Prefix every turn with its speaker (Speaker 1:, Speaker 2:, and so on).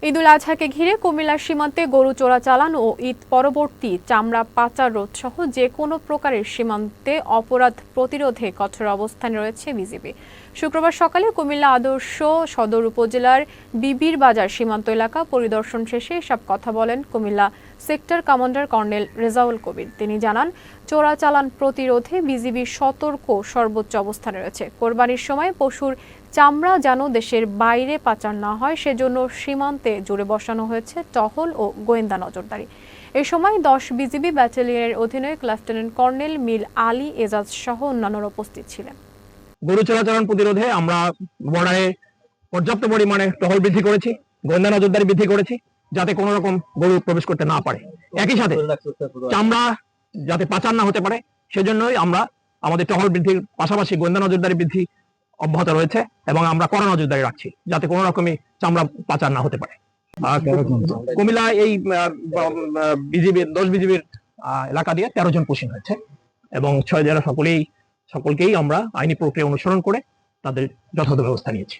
Speaker 1: ঈদুল আজহাকে ঘিরে কুমিল্লার সীমান্তে গরু চোরাচালান ও ঈদ পরবর্তী চামড়া পাচার রোধ সহ যে কোনো প্রকারের সীমান্তে অপরাধ প্রতিরোধে কঠোর অবস্থানে রয়েছে বিজিবি। শুক্রবার সকালে কুমিল্লা আদর্শ সদর উপজেলার বিবির বাজার সীমান্ত এলাকা পরিদর্শন শেষে এসব কথা বলেন Comilla sector commander colonel Rezaul Kabir. তিনি জানান, চোরাচালান প্রতিরোধে বিজিবির সতর্ক সর্বোচ্চ অবস্থানে রয়েছে। কোরবানির সময় পশুর চামড়া যেন দেশের বাইরে পাচার না হয় সেজন্য সীমান্তে জুড়ে বসানো হয়েছে টহল ও গোয়েন্দা নজরদারি। এ সময় 10 বিজিবি ব্যাটালিয়নের অধিনায়ক লেফটেন্যান্ট কর্নেল মিল আলী এজাজ সহ অন্যান্যরা উপস্থিত ছিলেন।
Speaker 2: গরু চোরাচালান প্রতিরোধে আমরা বর্ডারে পর্যাপ্ত পরিমাণে টহল বৃদ্ধি করেছি, গোয়েন্দা নজরদারি বৃদ্ধি করেছি, যাতে কোনো রকম গরু প্রবেশ করতে না পারে। একই সাথে চামড়া যাতে পাচার না হতে পারে সেজন্যই আমরা আমাদের টহল বৃদ্ধির পাশাপাশি গোয়েন্দা নজরদারি বৃদ্ধি অব্যাহত রয়েছে এবং আমরা কড়া নজরদারি রাখছি যাতে কোনো রকমই চামড়া পাচার না হতে পারে। কুমিল্লা এই বিজিবি 10 বিজিবির এলাকা দিয়ে 13 জন পুশিং হয়েছে এবং 6 জেলা সকলকেই আমরা আইনি প্রক্রিয়া অনুসরণ করে তাদের যথাযথ ব্যবস্থা নিয়েছি।